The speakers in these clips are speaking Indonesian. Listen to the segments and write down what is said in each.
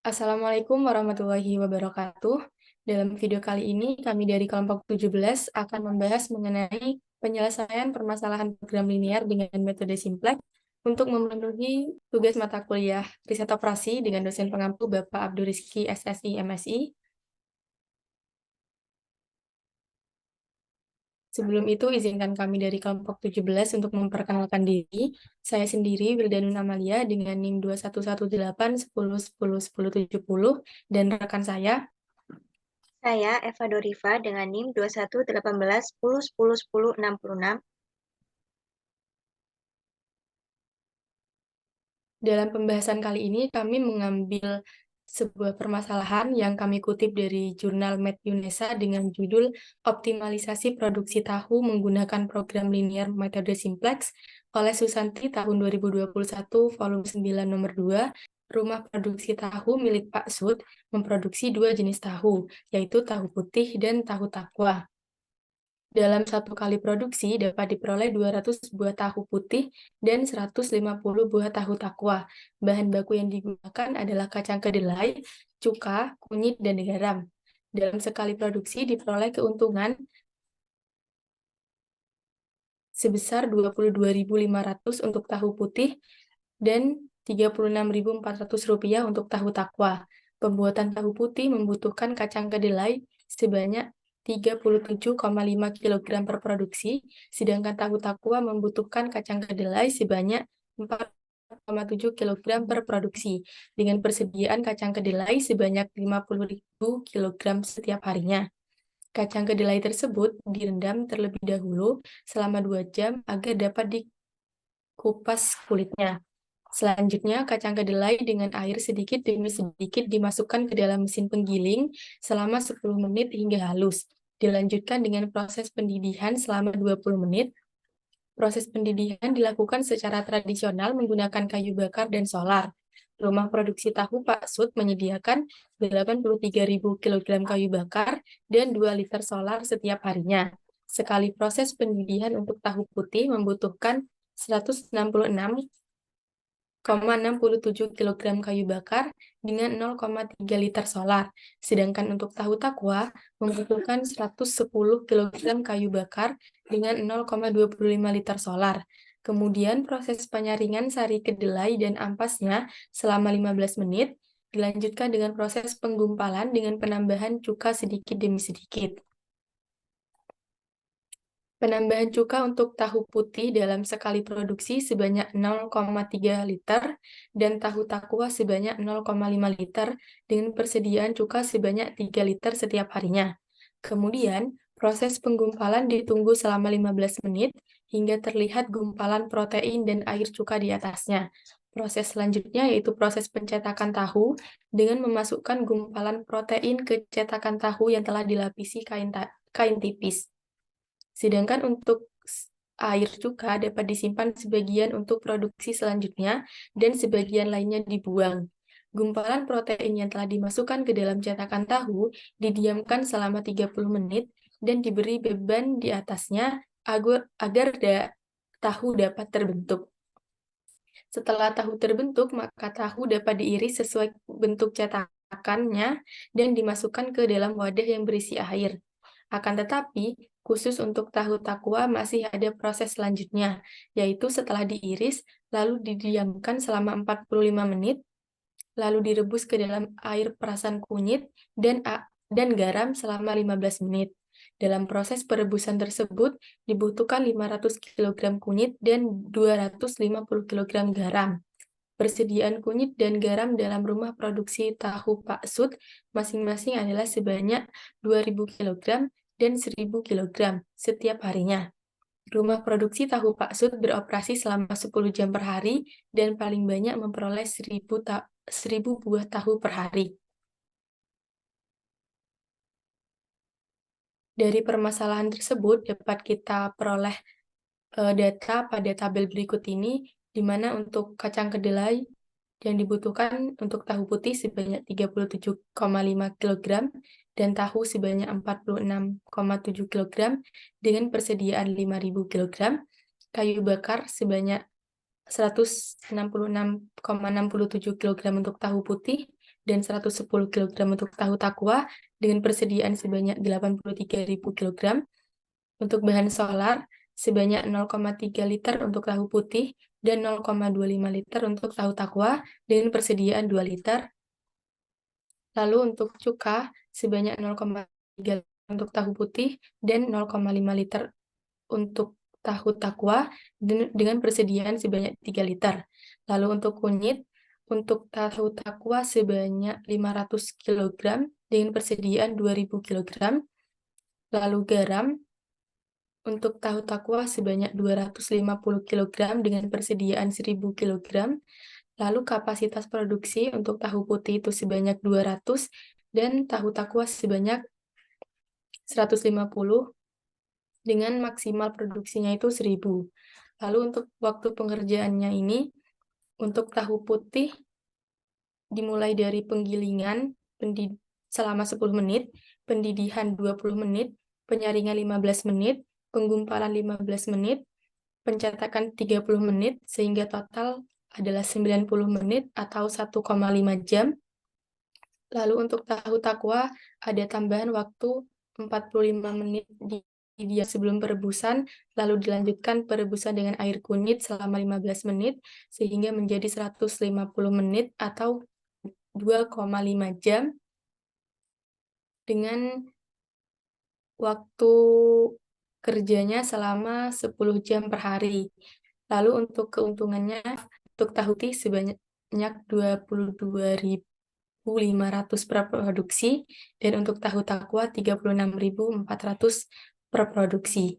Assalamualaikum warahmatullahi wabarakatuh. Dalam video kali ini, kami dari kelompok 17 akan membahas mengenai penyelesaian permasalahan program linear dengan metode simplex untuk memenuhi tugas mata kuliah riset operasi dengan dosen pengampu Bapak Abdul Rizky SSI MSI. Sebelum itu, izinkan kami dari kelompok 17 untuk memperkenalkan diri. Saya sendiri, Wildanun Amalia, dengan NIM 211810101070, dan rekan saya, Saya Eva Doriva dengan NIM 211810101066. Dalam pembahasan kali ini, kami mengambil sebuah permasalahan yang kami kutip dari jurnal MedUnesa dengan judul Optimalisasi Produksi Tahu Menggunakan Program Linear Metode Simplex oleh Susanti tahun 2021, volume 9 nomor 2. Rumah produksi tahu milik Pak Sud memproduksi dua jenis tahu, yaitu tahu putih dan tahu takwa. Dalam satu kali produksi dapat diperoleh 200 buah tahu putih dan 150 buah tahu takwa. Bahan baku yang digunakan adalah kacang kedelai, cuka, kunyit, dan garam. Dalam sekali produksi diperoleh keuntungan sebesar 22.500 untuk tahu putih dan Rp36.400 untuk tahu takwa. Pembuatan tahu putih membutuhkan kacang kedelai sebanyak 37,5 kg per produksi, sedangkan tahu takwa membutuhkan kacang kedelai sebanyak 4,7 kg per produksi, dengan persediaan kacang kedelai sebanyak 50.000 kg setiap harinya. Kacang kedelai tersebut direndam terlebih dahulu selama 2 jam agar dapat dikupas kulitnya. Selanjutnya, kacang kedelai dengan air sedikit demi sedikit dimasukkan ke dalam mesin penggiling selama 10 menit hingga halus. Dilanjutkan dengan proses pendidihan selama 20 menit. Proses pendidihan dilakukan secara tradisional menggunakan kayu bakar dan solar. Rumah produksi tahu Pak Sud menyediakan 83.000 kg kayu bakar dan 2 liter solar setiap harinya. Sekali proses pendidihan untuk tahu putih membutuhkan 166,67 kg kayu bakar dengan 0,3 liter solar. Sedangkan untuk tahu takwa membutuhkan 110 kg kayu bakar dengan 0,25 liter solar. Kemudian proses penyaringan sari kedelai dan ampasnya selama 15 menit, dilanjutkan dengan proses penggumpalan dengan penambahan cuka sedikit demi sedikit. Penambahan cuka untuk tahu putih dalam sekali produksi sebanyak 0,3 liter dan tahu takwa sebanyak 0,5 liter dengan persediaan cuka sebanyak 3 liter setiap harinya. Kemudian, proses penggumpalan ditunggu selama 15 menit hingga terlihat gumpalan protein dan air cuka di atasnya. Proses selanjutnya yaitu proses pencetakan tahu dengan memasukkan gumpalan protein ke cetakan tahu yang telah dilapisi kain tipis. Sedangkan untuk air cuka dapat disimpan sebagian untuk produksi selanjutnya dan sebagian lainnya dibuang. Gumpalan protein yang telah dimasukkan ke dalam cetakan tahu didiamkan selama 30 menit dan diberi beban di atasnya agar tahu dapat terbentuk. Setelah tahu terbentuk, maka tahu dapat diiris sesuai bentuk cetakannya dan dimasukkan ke dalam wadah yang berisi air. Akan tetapi, khusus untuk tahu takwa masih ada proses selanjutnya, yaitu setelah diiris, lalu didiamkan selama 45 menit, lalu direbus ke dalam air perasan kunyit dan garam selama 15 menit. Dalam proses perebusan tersebut, dibutuhkan 500 kg kunyit dan 250 kg garam. Persediaan kunyit dan garam dalam rumah produksi tahu Pak Sud masing-masing adalah sebanyak 2.000 kg dan 1.000 kg setiap harinya. Rumah produksi tahu Pak Sud beroperasi selama 10 jam per hari dan paling banyak memperoleh 1.000 buah tahu per hari. Dari permasalahan tersebut dapat kita peroleh data pada tabel berikut ini, di mana untuk kacang kedelai yang dibutuhkan untuk tahu putih sebanyak 37,5 kg dan tahu sebanyak 46,7 kg dengan persediaan 5.000 kg, kayu bakar sebanyak 166,67 kg untuk tahu putih, dan 110 kg untuk tahu takwa dengan persediaan sebanyak 83.000 kg. Untuk bahan solar sebanyak 0,3 liter untuk tahu putih dan 0,25 liter untuk tahu takwa dengan persediaan 2 liter. Lalu untuk cuka sebanyak 0,3 liter untuk tahu putih dan 0,5 liter untuk tahu takwa dengan persediaan sebanyak 3 liter. Lalu untuk kunyit, untuk tahu takwa sebanyak 500 kg dengan persediaan 2000 kg. Lalu garam, untuk tahu takwa sebanyak 250 kg dengan persediaan 1000 kg. Lalu kapasitas produksi untuk tahu putih itu sebanyak 200 dan tahu takwa sebanyak 150 dengan maksimal produksinya itu 1000. Lalu untuk waktu pengerjaannya ini, untuk tahu putih dimulai dari penggilingan selama 10 menit, pendidihan 20 menit, penyaringan 15 menit, penggumpalan 15 menit, pencetakan 30 menit, sehingga total adalah 90 menit atau 1,5 jam. Lalu untuk tahu takwa ada tambahan waktu 45 menit di dia sebelum perebusan, lalu dilanjutkan perebusan dengan air kunyit selama 15 menit, sehingga menjadi 150 menit atau 2,5 jam dengan waktu kerjanya selama 10 jam per hari. Lalu untuk keuntungannya, untuk tahu putih sebanyak 22.500 per produksi, dan untuk tahu takwa 36.400 per produksi.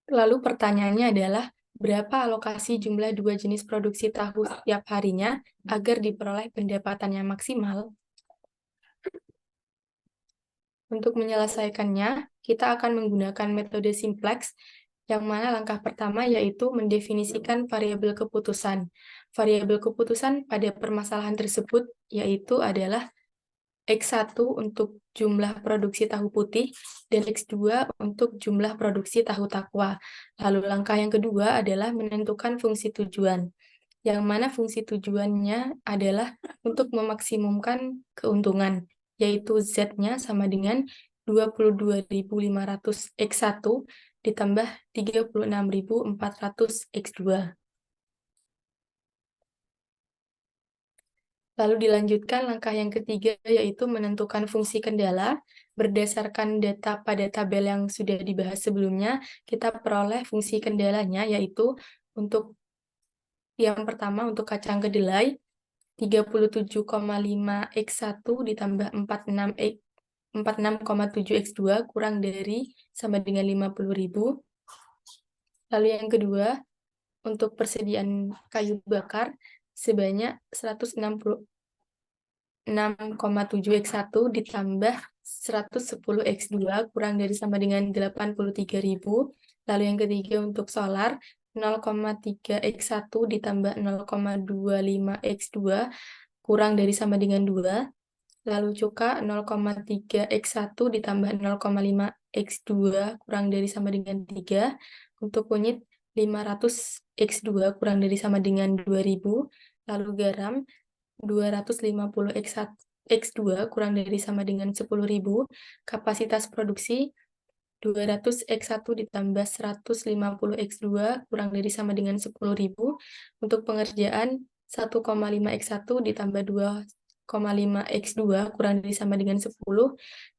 Lalu pertanyaannya adalah, berapa alokasi jumlah 2 jenis produksi tahu setiap harinya agar diperoleh pendapatan yang maksimal? Untuk menyelesaikannya, kita akan menggunakan metode simplex, yang mana langkah pertama yaitu mendefinisikan variabel keputusan. Variabel keputusan pada permasalahan tersebut yaitu adalah X1 untuk jumlah produksi tahu putih dan X2 untuk jumlah produksi tahu takwa. Lalu langkah yang kedua adalah menentukan fungsi tujuan, yang mana fungsi tujuannya adalah untuk memaksimumkan keuntungan, yaitu Z-nya sama dengan 22.500 X1 ditambah 36.400 X2. Lalu dilanjutkan langkah yang ketiga, yaitu menentukan fungsi kendala. Berdasarkan data pada tabel yang sudah dibahas sebelumnya, kita peroleh fungsi kendalanya, yaitu untuk yang pertama untuk kacang kedelai, 37,5 X1 ditambah 46,7 X2 kurang dari sama dengan 50.000. Lalu yang kedua, untuk persediaan kayu bakar sebanyak 166,7 X1 ditambah 110 X2 kurang dari sama dengan 83.000. Lalu yang ketiga untuk solar 0,3 X1 ditambah 0,25 X2 kurang dari sama dengan 2. Lalu cuka 0,3 X1 ditambah 0,5 X2 kurang dari sama dengan 3. Untuk kunyit 500 X2 kurang dari sama dengan 2000. Lalu garam 250 X2 kurang dari sama dengan 10.000. Kapasitas produksi 200 X1 ditambah 150 X2 kurang dari sama dengan 10.000. Untuk pengerjaan 1,5 X1 ditambah 2,5 X2 kurang dari sama dengan 10,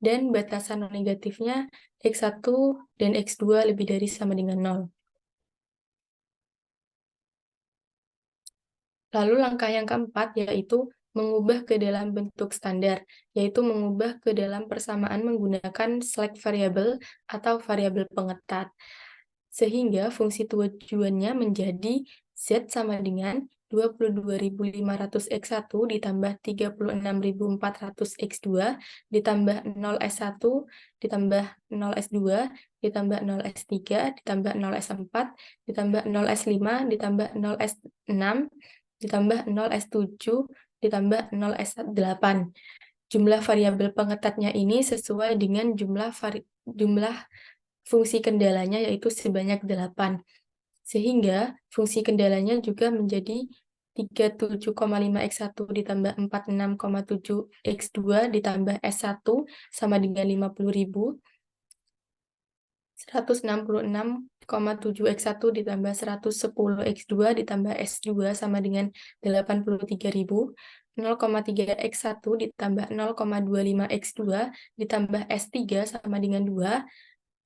dan batasan negatifnya X1 dan X2 lebih dari sama dengan 0. Lalu langkah yang keempat yaitu mengubah ke dalam bentuk standar, yaitu mengubah ke dalam persamaan menggunakan slack variable atau variabel pengetat. Sehingga fungsi tujuannya menjadi Z sama dengan 22.500 X1 ditambah 36.400 X2 ditambah 0 S1 ditambah 0 S2 ditambah 0 S3 ditambah 0 S4 ditambah 0 S5 ditambah 0 S6 ditambah 0 S7 ditambah 0 S8. Jumlah variabel pengetatnya ini sesuai dengan jumlah fungsi kendalanya, yaitu sebanyak 8. Sehingga fungsi kendalanya juga menjadi 37,5 X1 ditambah 46,7 X2 ditambah S1 sama dengan 50.000. 166,7 X1 ditambah 110 X2 ditambah S2 sama dengan 83.000. 0,3 X1 ditambah 0,25 X2 ditambah S3 sama dengan 2.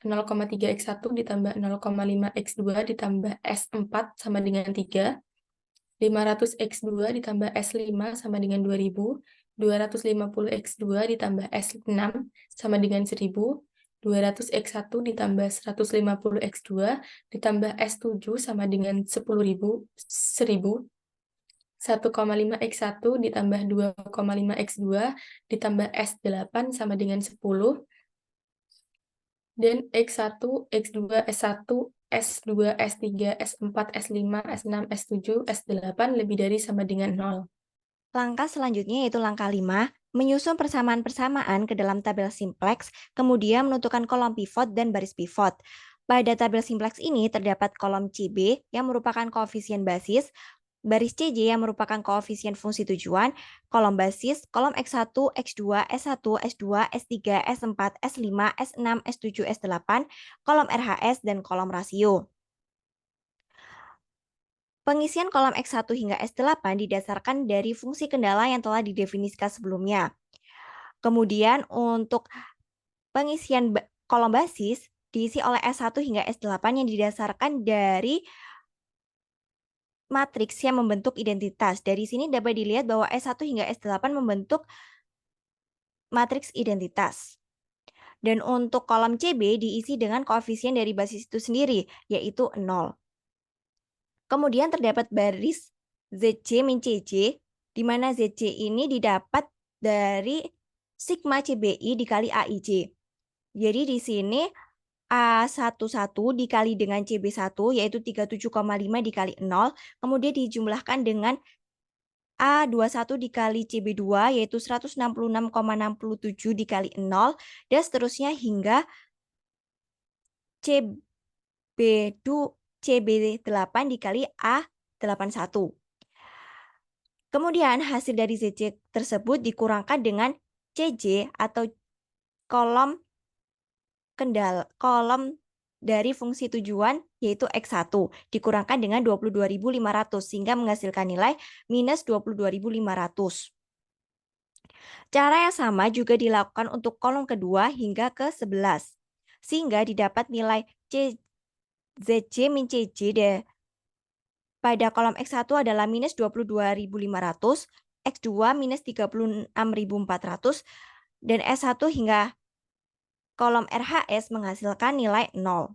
0,3 X1 ditambah 0,5 X2 ditambah S4 sama dengan 3. 500 X2 ditambah S5 sama dengan 2000. 250 X2 ditambah S6 sama dengan 1000. 200 X1 ditambah 150 X2 ditambah S7 sama dengan 10.000. 1000. 1,5 X1 ditambah 2,5 X2 ditambah S8 sama dengan 10. Dan X1, X2, S1, S2, S3, S4, S5, S6, S7, S8 lebih dari sama dengan 0. Langkah selanjutnya yaitu langkah 5, menyusun persamaan-persamaan ke dalam tabel simplex, kemudian menentukan kolom pivot dan baris pivot. Pada tabel simplex ini terdapat kolom CB yang merupakan koefisien basis, baris CJ yang merupakan koefisien fungsi tujuan, kolom basis, kolom X1, X2, S1, S2, S3, S4, S5, S6, S7, S8, kolom RHS, dan kolom rasio. Pengisian kolom X1 hingga S8 didasarkan dari fungsi kendala yang telah didefinisikan sebelumnya. Kemudian untuk pengisian kolom basis diisi oleh S1 hingga S8 yang didasarkan dari matriks yang membentuk identitas. Dari sini dapat dilihat bahwa S1 hingga S8 membentuk matriks identitas. Dan untuk kolom CB diisi dengan koefisien dari basis itu sendiri, yaitu 0. Kemudian terdapat baris ZC min CJ, di mana ZC ini didapat dari sigma CBI dikali AIJ. Jadi di sini A11 dikali dengan CB1 yaitu 37,5 dikali 0, kemudian dijumlahkan dengan A21 dikali CB2 yaitu 166,67 dikali 0, dan seterusnya hingga CB8 dikali A81. Kemudian hasil dari ZC tersebut dikurangkan dengan CJ atau kolom dari fungsi tujuan yaitu X1 dikurangkan dengan 22.500 sehingga menghasilkan nilai minus 22.500. Cara yang sama juga dilakukan untuk kolom kedua hingga ke 11 sehingga didapat nilai ZC min CJ pada kolom X1 adalah minus 22.500, X2 minus 36.400, dan S1 hingga kolom RHS menghasilkan nilai 0.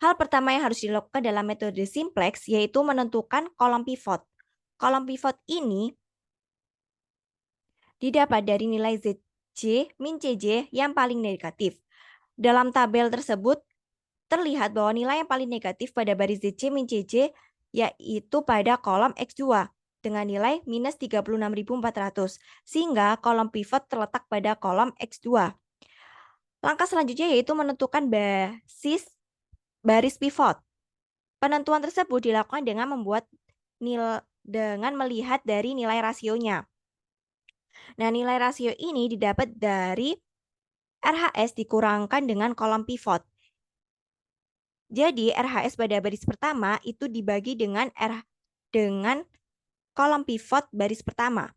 Hal pertama yang harus dilakukan dalam metode simplex yaitu menentukan kolom pivot. Kolom pivot ini didapat dari nilai ZC min CJ yang paling negatif. Dalam tabel tersebut terlihat bahwa nilai yang paling negatif pada baris ZC min CJ yaitu pada kolom X2 dengan nilai minus 36.400, sehingga kolom pivot terletak pada kolom X2. Langkah selanjutnya yaitu menentukan baris pivot. Penentuan tersebut dilakukan dengan melihat dari nilai rasionya. Nah, nilai rasio ini didapat dari RHS dikurangkan dengan kolom pivot. Jadi RHS pada baris pertama itu dibagi dengan kolom pivot baris pertama.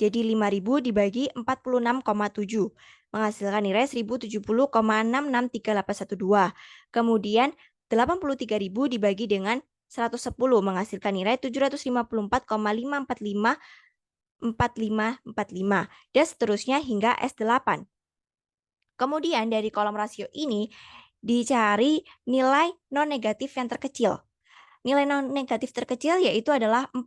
Jadi 5.000 dibagi 46,7 menghasilkan nilai 1070,663812. Kemudian 83.000 dibagi dengan 110 menghasilkan nilai 754,5454545 dan seterusnya hingga S8. Kemudian dari kolom rasio ini dicari nilai non negatif yang terkecil. Nilai non negatif terkecil yaitu adalah 4.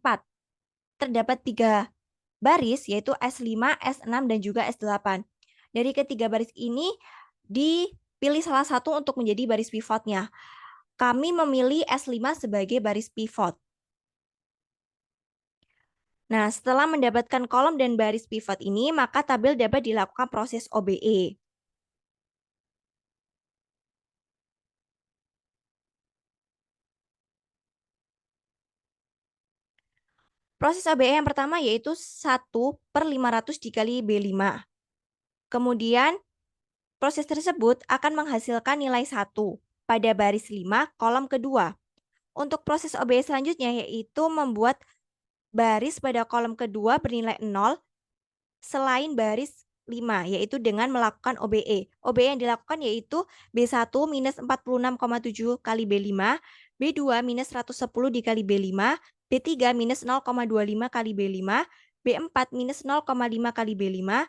Terdapat 3 baris yaitu S5, S6, dan juga S8. Dari ketiga baris ini dipilih salah satu untuk menjadi baris pivotnya. Kami memilih S5 sebagai baris pivot. Nah, setelah mendapatkan kolom dan baris pivot ini, maka tabel dapat dilakukan proses OBE. Proses OBE yang pertama yaitu 1/500 dikali B5. Kemudian proses tersebut akan menghasilkan nilai 1 pada baris 5 kolom kedua. Untuk proses OBE selanjutnya yaitu membuat baris pada kolom kedua bernilai 0 selain baris 5, yaitu dengan melakukan OBE. OBE yang dilakukan yaitu B1 minus 46,7 kali B5, B2 minus 110 dikali B5, B3 minus 0,25 kali B5, B4 minus 0,5 kali B5,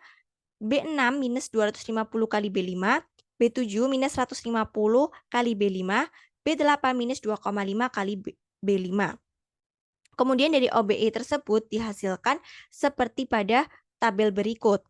B6 minus 250 kali B5, B7 minus 150 kali B5, B8 minus 2,5 kali B5. Kemudian dari OBE tersebut dihasilkan seperti pada tabel berikut.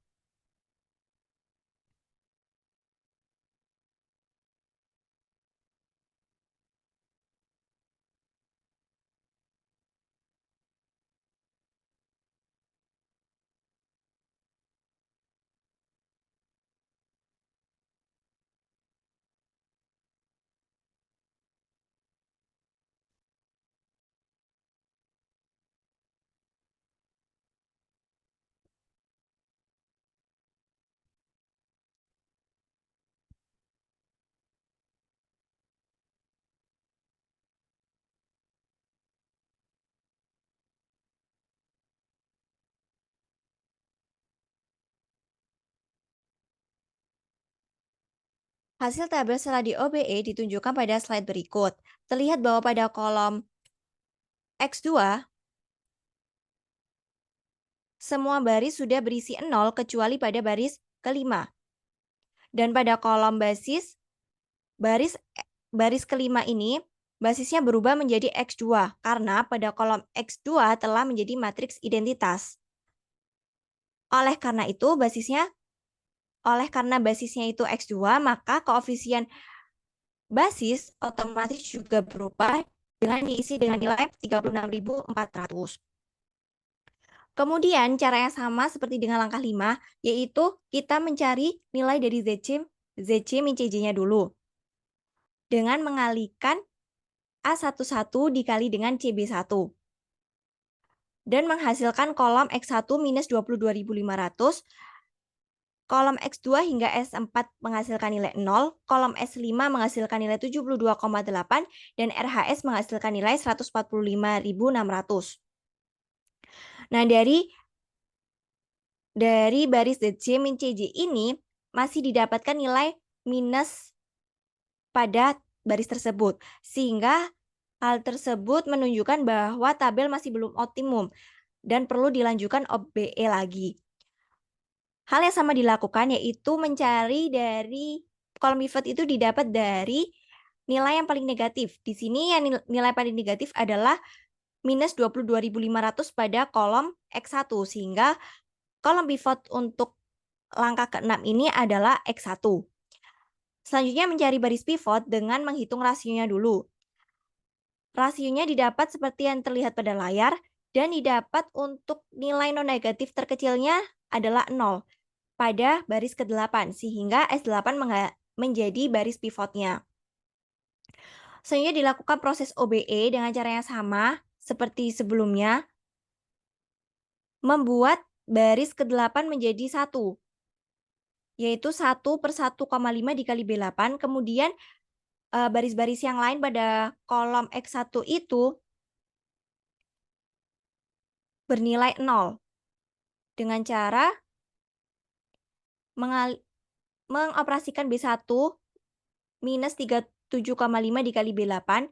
Hasil tabel setelah di OBE ditunjukkan pada slide berikut. Terlihat bahwa pada kolom X2, semua baris sudah berisi 0 kecuali pada baris kelima. Dan pada kolom baris kelima ini, basisnya berubah menjadi X2 karena pada kolom X2 telah menjadi matriks identitas. Oleh karena basisnya itu X2, maka koefisien basis otomatis juga berubah dengan diisi dengan nilai 36.400. Kemudian cara yang sama seperti dengan langkah 5, yaitu kita mencari nilai dari ZC min CJ-nya dulu. Dengan mengalihkan A11 dikali dengan CB1. Dan menghasilkan kolom X1 minus 22.500, kolom X2 hingga S4 menghasilkan nilai 0, kolom S5 menghasilkan nilai 72,8, dan RHS menghasilkan nilai 145.600. Nah, dari baris ZC min CJ ini masih didapatkan nilai minus pada baris tersebut. Sehingga hal tersebut menunjukkan bahwa tabel masih belum optimum dan perlu dilanjutkan OBE lagi. Hal yang sama dilakukan yaitu mencari dari kolom pivot itu didapat dari nilai yang paling negatif. Di sini yang nilai paling negatif adalah minus 22.500 pada kolom X1, sehingga kolom pivot untuk langkah ke-6 ini adalah X1. Selanjutnya mencari baris pivot dengan menghitung rasionya dulu. Rasionya didapat seperti yang terlihat pada layar, dan didapat untuk nilai non-negatif terkecilnya adalah 0 pada baris ke-8, sehingga S8 menjadi baris pivotnya. Selanjutnya dilakukan proses OBE dengan cara yang sama seperti sebelumnya, membuat baris ke-8 menjadi 1, yaitu 1/1,5 dikali B8, kemudian baris-baris yang lain pada kolom X1 itu bernilai 0 dengan cara mengoperasikan B1 minus 37,5 dikali B8,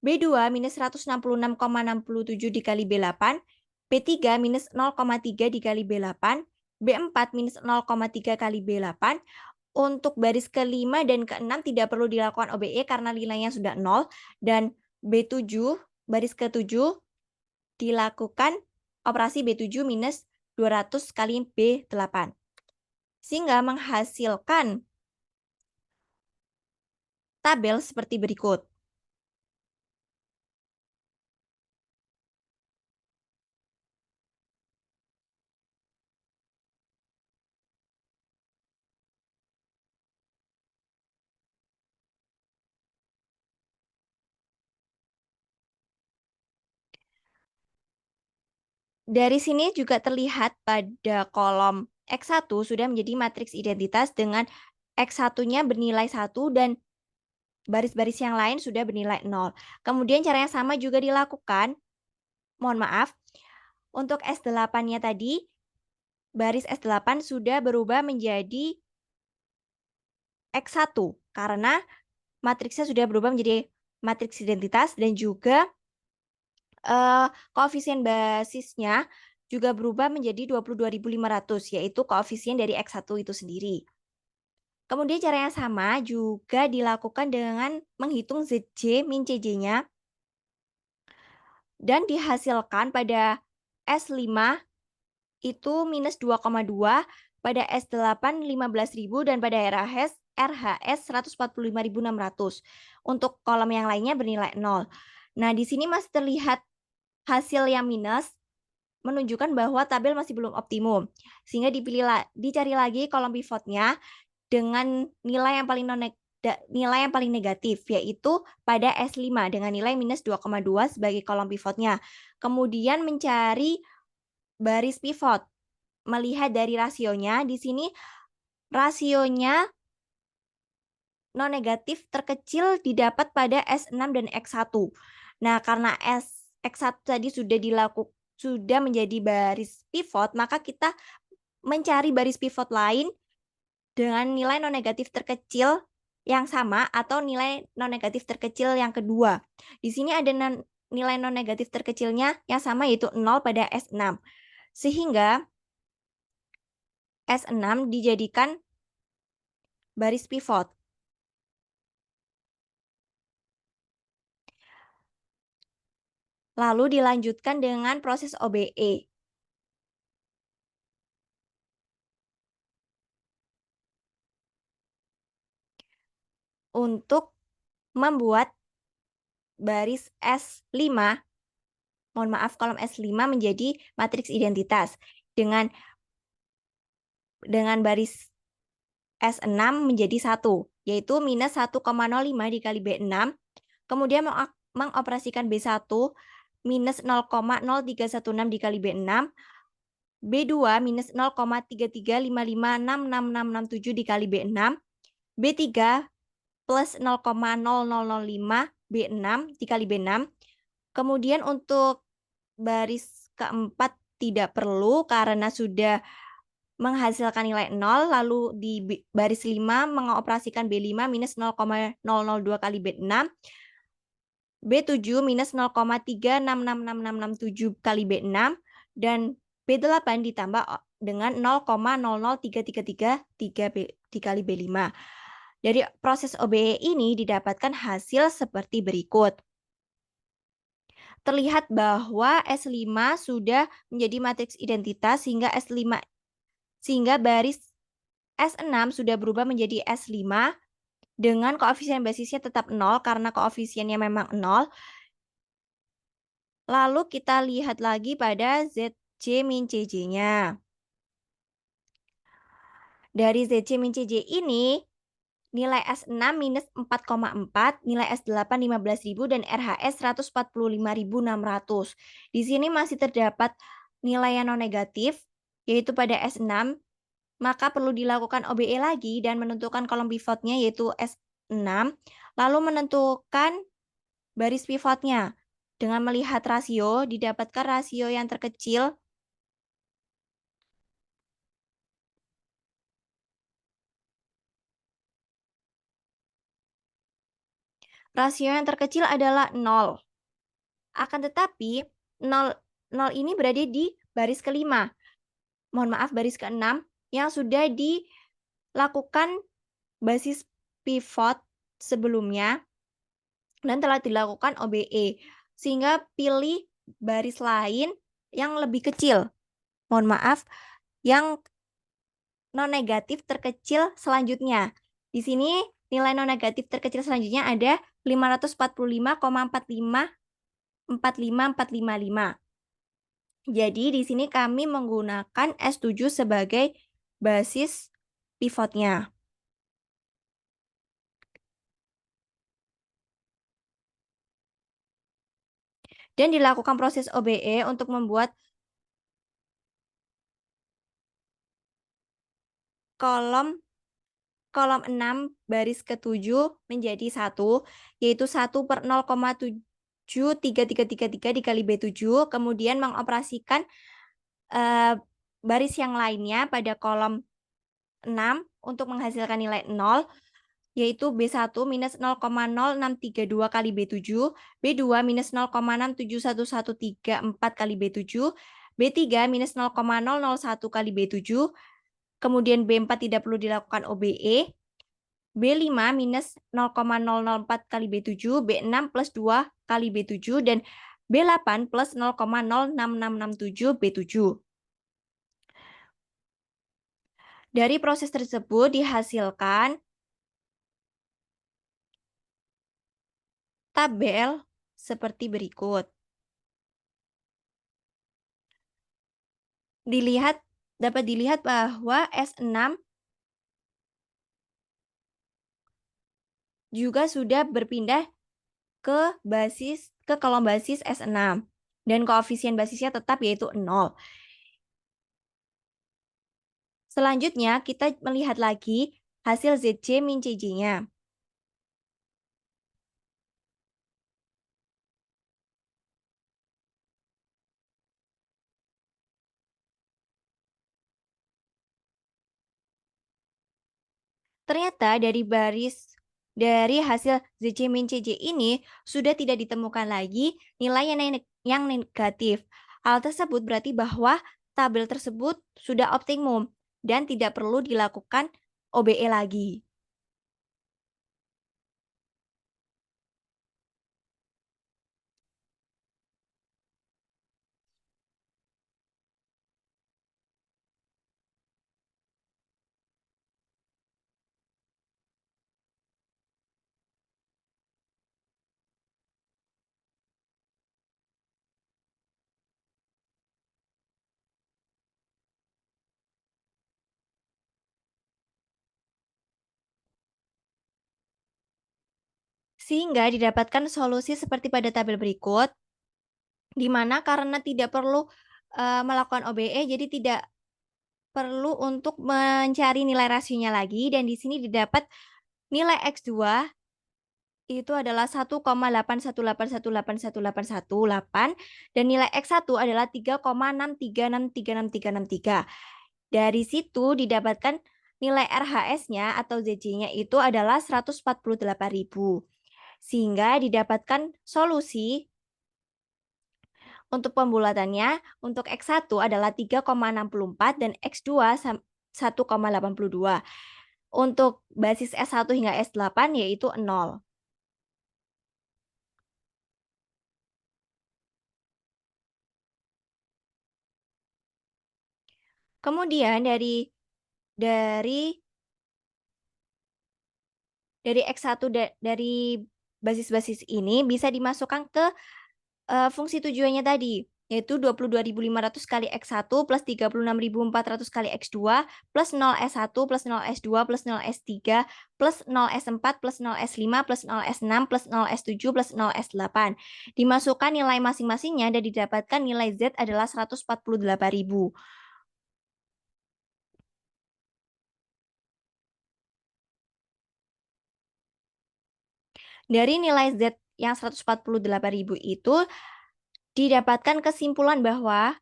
B2 minus 166,67 dikali B8, B3 minus 0,3 dikali B8, B4 minus 0,3 kali B8. Untuk baris ke-5 dan ke-6 tidak perlu dilakukan OBE karena nilainya sudah 0, dan B7, baris ke-7 dilakukan operasi B7 minus 200 kali B8. Sehingga menghasilkan tabel seperti berikut. Dari sini juga terlihat pada kolom X1 sudah menjadi matriks identitas dengan X1-nya bernilai 1 dan baris-baris yang lain sudah bernilai 0. Kemudian cara yang sama juga dilakukan, mohon maaf, untuk S8-nya tadi, baris S8 sudah berubah menjadi X1 karena matriksnya sudah berubah menjadi matriks identitas dan juga koefisien basisnya juga berubah menjadi 22.500, yaitu koefisien dari X1 itu sendiri. Kemudian cara yang sama juga dilakukan dengan menghitung ZJ min CJ-nya dan dihasilkan pada S5 itu minus 2,2, pada S8 15.000 dan pada RHS 145.600. Untuk kolom yang lainnya bernilai 0. Nah, di sini masih terlihat hasil yang minus menunjukkan bahwa tabel masih belum optimum. Sehingga dicari lagi kolom pivotnya dengan nilai yang paling negatif, yaitu pada S5 dengan nilai minus 2,2 sebagai kolom pivotnya. Kemudian mencari baris pivot. Melihat dari rasionya, di sini rasionya non negatif terkecil didapat pada S6 dan X1. Nah, karena X1 tadi sudah menjadi baris pivot, maka kita mencari baris pivot lain dengan nilai non negatif terkecil yang sama atau nilai non negatif terkecil yang kedua. Di sini ada nilai non negatif terkecilnya yang sama, yaitu 0 pada S6. Sehingga S6 dijadikan baris pivot. Lalu dilanjutkan dengan proses OBE. Untuk membuat baris S5, mohon maaf, kolom S5 menjadi matriks identitas dengan baris S6 menjadi 1, yaitu minus 1,05 dikali B6, kemudian mengoperasikan B1 minus 0,0316 dikali B6, B2 minus 0,33556667 dikali B6, B3 plus 0,0005 B6 dikali B6. Kemudian untuk baris keempat tidak perlu karena sudah menghasilkan nilai 0, lalu di baris 5 mengoperasikan B5 minus 0,002 kali B6, B7 minus 0,366667 kali B6, dan B8 ditambah dengan 0,00333 dikali B5. Dari proses OBE ini didapatkan hasil seperti berikut. Terlihat bahwa S5 sudah menjadi matriks identitas sehingga baris S6 sudah berubah menjadi S5 dengan koefisien basisnya tetap 0 karena koefisiennya memang 0. Lalu kita lihat lagi pada ZC min CJ-nya. Dari ZC min CJ ini, nilai S6 minus 4,4, nilai S8 15.000, dan RHS 145.600. Di sini masih terdapat nilai yang non negatif, yaitu pada S6, maka perlu dilakukan OBE lagi dan menentukan kolom pivotnya, yaitu S6, lalu menentukan baris pivotnya. Dengan melihat rasio, didapatkan rasio yang terkecil adalah 0. Akan tetapi 0 ini berada di baris kelima. Mohon maaf, baris ke-6 yang sudah dilakukan basis pivot sebelumnya dan telah dilakukan OBE. Sehingga pilih baris lain yang lebih kecil. Mohon maaf, yang non negatif terkecil selanjutnya. Di sini nilai non negatif terkecil selanjutnya ada 545,4545455. Jadi di sini kami menggunakan S7 sebagai basis pivotnya. Dan dilakukan proses OBE untuk membuat kolom 6 baris ke-7 menjadi 1, yaitu 1/0,73333 dikali B7, kemudian mengoperasikan baris yang lainnya pada kolom 6 untuk menghasilkan nilai 0, yaitu B1 minus 0,0632 kali B7, B2 minus 0,671134 kali B7, B3 minus 0,001 kali B7, kemudian B4 tidak perlu dilakukan OBE, B5 minus 0,004 kali B7, B6 plus 2 kali B7, dan B8 plus 0,06667 B7. Dari proses tersebut dihasilkan tabel seperti berikut. Dapat dilihat bahwa S6 juga sudah berpindah ke kolom basis S6 dan koefisien basisnya tetap yaitu 0. Selanjutnya kita melihat lagi hasil ZC min CJ-nya. Ternyata dari hasil ZC min CJ ini sudah tidak ditemukan lagi nilai yang negatif. Hal tersebut berarti bahwa tabel tersebut sudah optimum dan tidak perlu dilakukan OBE lagi. Sehingga didapatkan solusi seperti pada tabel berikut, di mana karena tidak perlu melakukan OBE, jadi tidak perlu untuk mencari nilai rasionya lagi, dan di sini didapat nilai X2 itu adalah 1,818181818 dan nilai X1 adalah 3,636336363. Dari situ didapatkan nilai RHS-nya atau ZC-nya itu adalah 148.000. Sehingga didapatkan solusi untuk pembulatannya untuk X1 adalah 3,64 dan X2 1,82. Untuk basis S1 hingga S8 yaitu 0. Kemudian dari X1 dari basis-basis ini bisa dimasukkan ke fungsi tujuannya tadi, yaitu 22.500 kali X1 plus 36.400 kali X2 plus 0 S1 plus 0 S2 plus 0 S3 plus 0 S4 plus 0 S5 plus 0 S6 plus 0 S7 plus 0 S8. Dimasukkan nilai masing-masingnya dan didapatkan nilai Z adalah 148.000. Dari nilai Z yang 148.000 itu didapatkan kesimpulan bahwa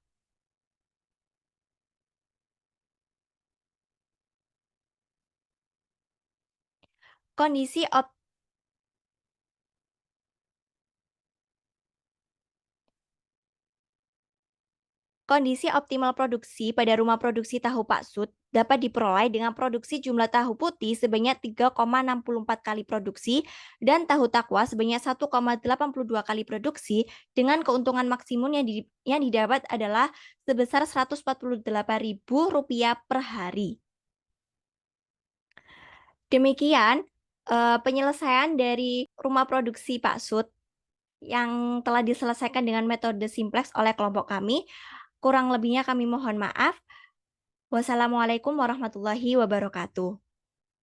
kondisi optimal produksi pada rumah produksi tahu Pak Sud dapat diperoleh dengan produksi jumlah tahu putih sebanyak 3,64 kali produksi dan tahu takwa sebanyak 1,82 kali produksi dengan keuntungan maksimum yang didapat adalah sebesar Rp148.000 per hari. Demikian penyelesaian dari rumah produksi Pak Sud yang telah diselesaikan dengan metode simplex oleh kelompok kami. Kurang lebihnya kami mohon maaf. Wassalamualaikum warahmatullahi wabarakatuh.